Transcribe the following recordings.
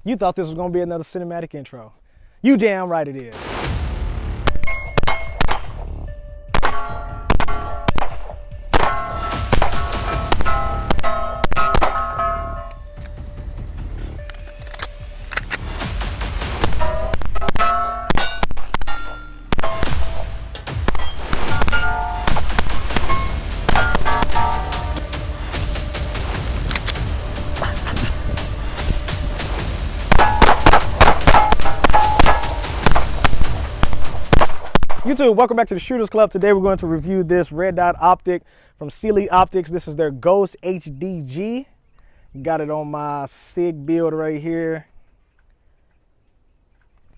You thought this was gonna be another cinematic intro. You damn right it is. YouTube, welcome back to the Shooters Club. Today we're going to review this red dot optic from Cyelee Optics. This is their Ghost HDG. Got it on my SIG build right here.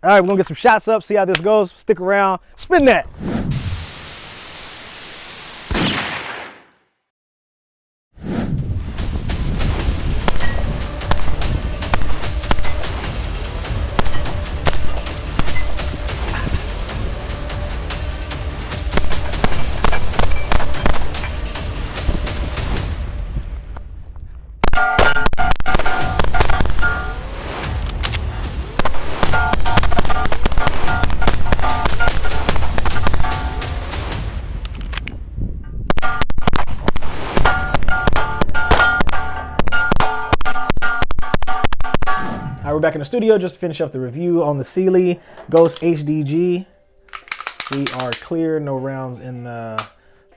All right, we're gonna get some shots up, see how this goes. Stick around, spin that. All right, we're back in the studio just to finish up the review on the Cyelee Ghost HDG. We are clear, no rounds in the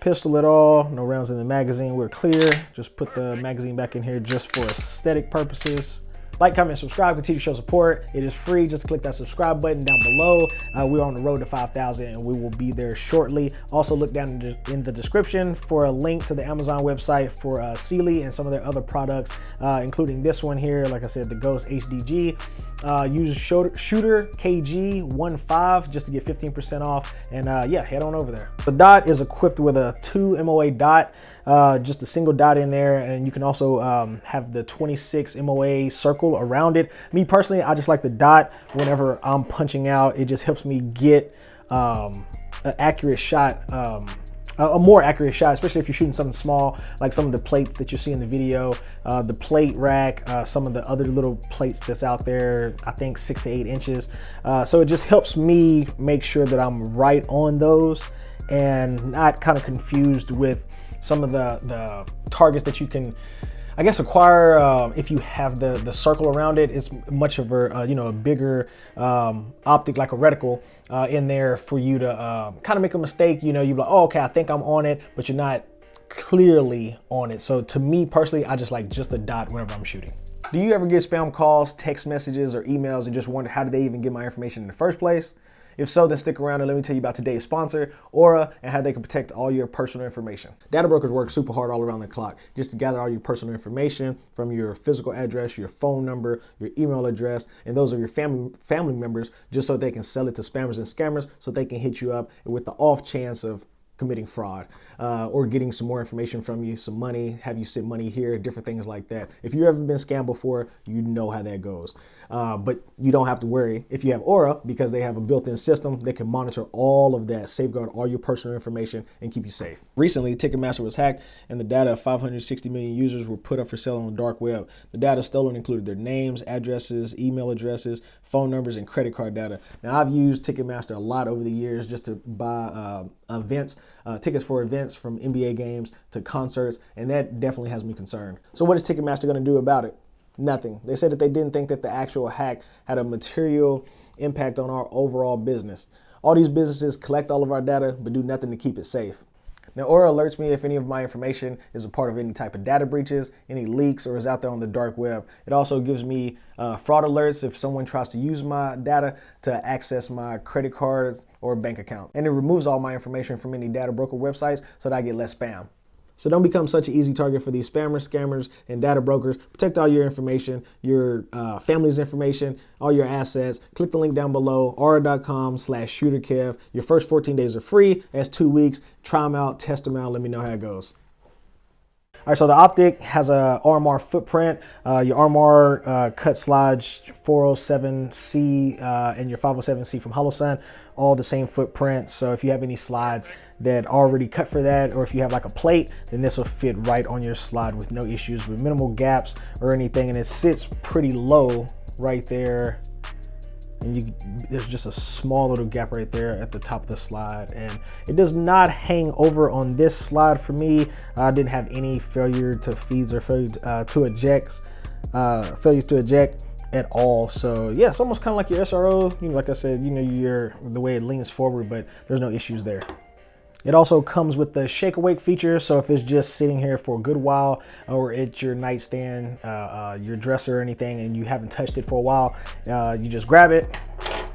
pistol at all, no rounds in the magazine. We're clear. Just put the magazine back in here just for aesthetic purposes. Like, comment, subscribe, continue to show support. It is free. Just click that subscribe button down below. We're on the road to 5,000 and we will be there shortly. Also look down in the description for a link to the Amazon website for Cyelee and some of their other products, including this one here. Like I said, the Ghost HDG. Use Shooter KG15 just to get 15% off. And yeah, head on over there. The dot is equipped with a 2 MOA dot. Just a single dot in there, and you can also have the 26 MOA circle around it. Me personally, I just like the dot whenever I'm punching out. It just helps me get an accurate shot, a more accurate shot, especially if you're shooting something small, like some of the plates that you see in the video, the plate rack, some of the other little plates that's out there, I think 6 to 8 inches. So it just helps me make sure that I'm right on those and not kind of confused with some of the targets that you can, I guess, acquire if you have the circle around it. It's much of a a bigger optic, like a reticle in there for you to kind of make a mistake. You're like, oh, okay, I think I'm on it, but you're not clearly on it. So to me personally, I just like just a dot whenever I'm shooting. Do you ever get spam calls, text messages, or emails and just wonder how did they even get my information in the first place? If so, then stick around and let me tell you about today's sponsor, Aura, and how they can protect all your personal information. Data brokers work super hard all around the clock just to gather all your personal information from your physical address, your phone number, your email address, and those of your family members, just so they can sell it to spammers and scammers so they can hit you up with the off chance of committing fraud or getting some more information from you, some money, have you send money here, different things like that. If you've ever been scammed before, you know how that goes. But you don't have to worry if you have Aura, because they have a built-in system that can monitor all of that, safeguard all your personal information, and keep you safe. Recently, Ticketmaster was hacked and the data of 560 million users were put up for sale on the dark web. The data stolen included their names, addresses, email addresses, phone numbers, and credit card data. Now, I've used Ticketmaster a lot over the years just to buy events, tickets for events, from NBA games to concerts, and that definitely has me concerned. So what is Ticketmaster going to do about it? Nothing. They said that they didn't think that the actual hack had a material impact on our overall business. All these businesses collect all of our data but do nothing to keep it safe. Now, Aura alerts me if any of my information is a part of any type of data breaches, any leaks, or is out there on the dark web. It also gives me fraud alerts if someone tries to use my data to access my credit cards or bank account. And it removes all my information from any data broker websites so that I get less spam. So don't become such an easy target for these spammers, scammers, and data brokers. Protect all your information, your family's information, all your assets. Click the link down below, aura.com/shooterkev. Your first 14 days are free. That's 2 weeks. Try them out, test them out. Let me know how it goes. All right, so the Optic has a RMR footprint. Your RMR cut slides 407C and your 507C from HoloSun, all the same footprint. So if you have any slides that are already cut for that, or if you have like a plate, then this will fit right on your slide with no issues, with minimal gaps or anything. And it sits pretty low right there. And there's just a small little gap right there at the top of the slide, and it does not hang over on this slide for me. I didn't have any failure to feeds or failure to eject at all. So yeah, it's almost kind of like your SRO. You know, like I said, you know, the way it leans forward, but there's no issues there. It also comes with the shake awake feature, so if it's just sitting here for a good while, or it's your nightstand, your dresser or anything, and you haven't touched it for a while, you just grab it.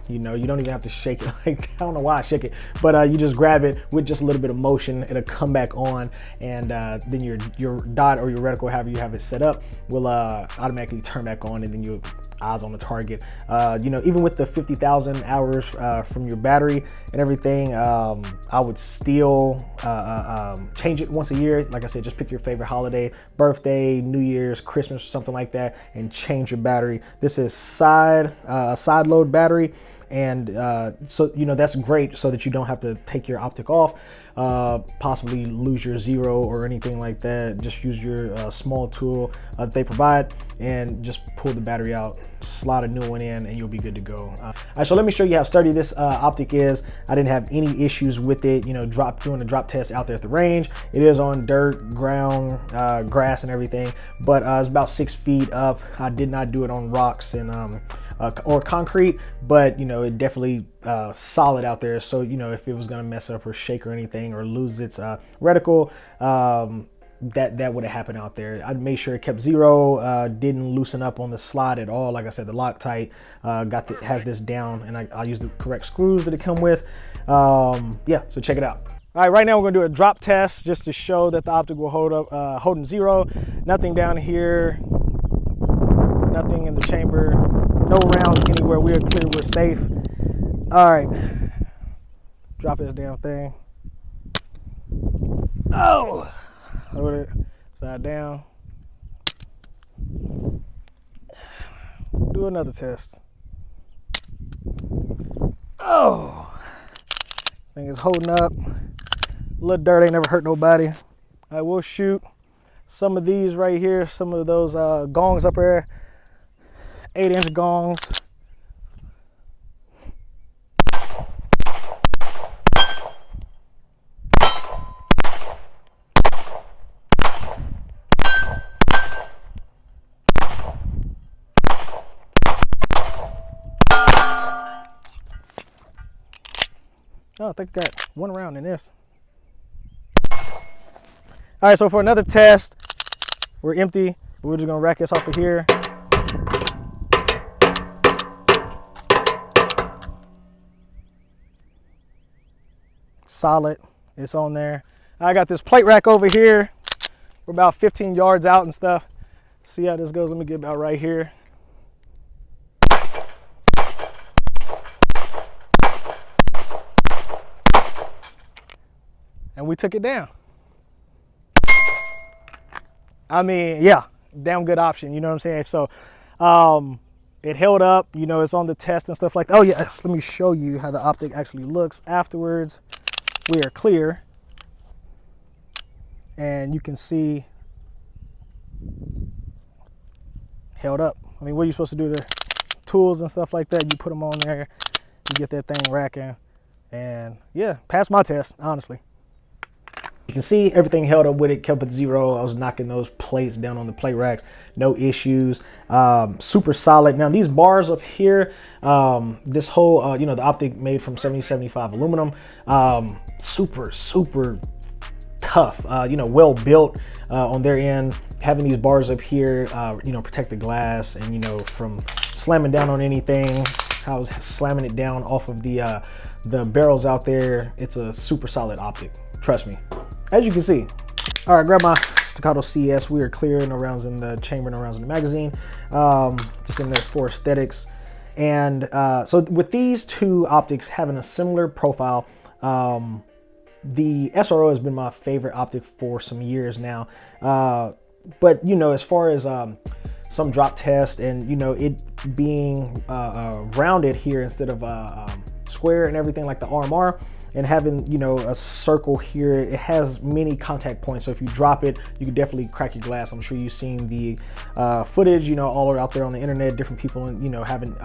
You know, you don't even have to shake it. Like, I don't know why I shake it, but you just grab it with just a little bit of motion. It'll come back on, and then your dot or your reticle, however you have it set up, will automatically turn back on, and then your eyes on the target. You know, even with the 50,000 hours from your battery and everything, I would still change it once a year. Like I said, just pick your favorite holiday, birthday, New Year's, Christmas, or something like that, and change your battery. This is side load battery. And so, you know, that's great so that you don't have to take your Optic off, possibly lose your zero or anything like that. Just use your small tool that they provide and just pull the battery out, slide a new one in, and you'll be good to go. All right, so let me show you how sturdy this Optic is. I didn't have any issues with it, you know, doing a drop test out there at the range. It is on dirt, ground, grass and everything, but it's about 6 feet up. I did not do it on rocks and or concrete, but you know, it definitely solid out there. So you know, if it was gonna mess up or shake or anything or lose its reticle, that would have happened out there. I made sure it kept zero, didn't loosen up on the slide at all. Like I said, the Loctite has this down, and I used the correct screws that it come with. Yeah, so check it out. All right, right now we're gonna do a drop test just to show that the Optic will hold up, holding zero. Nothing down here, nothing in the chamber, no rounds anywhere. We're clear, we're safe. All right, drop this damn thing. Oh, hold it upside down. Do another test. Oh, thing is holding up. A little dirt ain't never hurt nobody. I will shoot some of these right here, some of those gongs up there, 8-inch gongs. Oh, I think I got one round in this. All right, so for another test, we're empty. We're just gonna rack this off of here. Solid, it's on there. I got this plate rack over here. We're about 15 yards out and stuff. See how this goes. Let me get about right here. And we took it down. I mean, yeah, damn good option, you know what I'm saying? So it held up, you know, it's on the test and stuff like that. Oh yeah, let me show you how the Optic actually looks afterwards. We are clear, and you can see held up. I mean, what are you supposed to do? The tools and stuff like that, you put them on there, you get that thing racking, and yeah, passed my test, honestly. You can see everything held up with it, kept at zero. I was knocking those plates down on the plate racks, no issues. Super solid. Now these bars up here, this whole, you know, the Optic made from 7075 aluminum, super tough, you know, well built on their end. Having these bars up here, you know, protect the glass and, you know, from slamming down on anything. I was slamming it down off of the barrels out there. It's a super solid Optic, trust me. As you can see. All right, grab my Staccato CS. We are clear, no rounds in the chamber, no rounds in the magazine. Just in there for aesthetics. And so with these two Optics having a similar profile, the SRO has been my favorite Optic for some years now. But you know, as far as some drop test and, you know, it being rounded here instead of square and everything like the RMR, and having, you know, a circle here, it has many contact points. So if you drop it, you can definitely crack your glass. I'm sure you've seen the footage, you know, all out there on the internet, different people, you know, having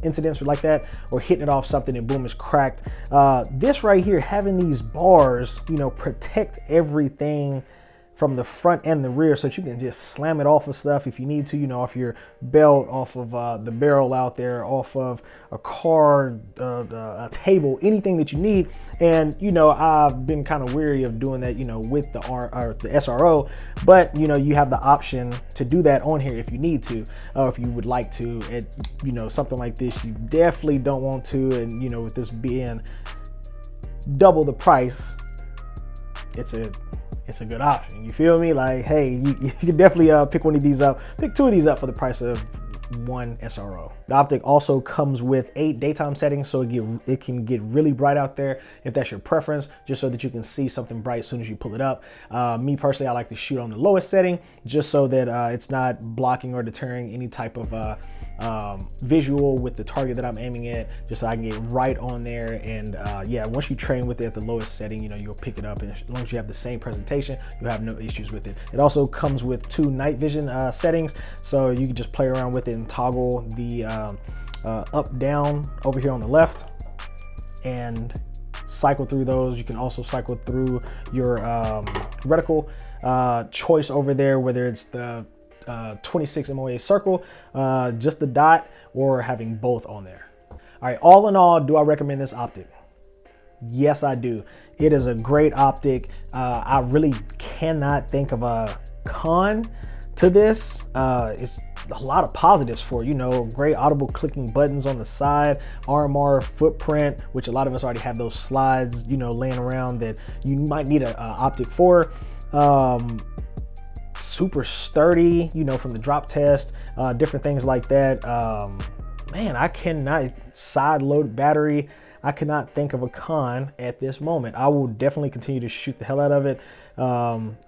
incidents like that, or hitting it off something and boom, it's cracked. This right here, having these bars, you know, protect everything from the front and the rear, so that you can just slam it off of stuff if you need to, you know, off your belt, off of the barrel out there, off of a car, a table, anything that you need. And, you know, I've been kind of weary of doing that, you know, with the SRO, but, you know, you have the option to do that on here if you need to, if you would like to. And, you know, something like this, you definitely don't want to, and, you know, with this being double the price, it's a good option. You feel me? Like, hey, you can definitely pick one of these up, pick two of these up for the price of one SRO. The Optic also comes with 8 daytime settings, so it can get really bright out there if that's your preference, just so that you can see something bright as soon as you pull it up. Me personally, I like to shoot on the lowest setting, just so that it's not blocking or deterring any type of visual with the target that I'm aiming at, just so I can get right on there. And yeah, once you train with it at the lowest setting, you know, you'll pick it up, and as long as you have the same presentation, you'll have no issues with it. It also comes with 2 night vision settings, so you can just play around with it and toggle the up down over here on the left and cycle through those. You can also cycle through your reticle choice over there, whether it's the 26 MOA circle, just the dot, or having both on there. All right, all in all, do I recommend this Optic? Yes, I do. It is a great optic. I really cannot think of a con to this. It's a lot of positives for, you know, great audible clicking buttons on the side, RMR footprint, which a lot of us already have those slides, you know, laying around that you might need a optic for. Super sturdy, you know, from the drop test, different things like that. Man, I cannot, side load battery, I cannot think of a con at this moment. I will definitely continue to shoot the hell out of it,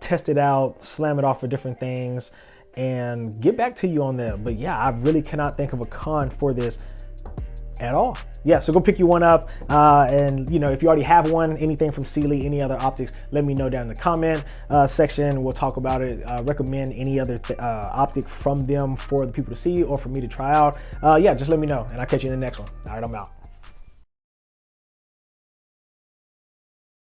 test it out, slam it off for different things, and get back to you on that. But yeah, I really cannot think of a con for this at all. Yeah, so go pick you one up. And, you know, if you already have one, anything from Cyelee, any other optics, let me know down in the comment section. We'll talk about it. Recommend any other optic from them for the people to see or for me to try out. Yeah, just let me know, and I'll catch you in the next one. All right, I'm out.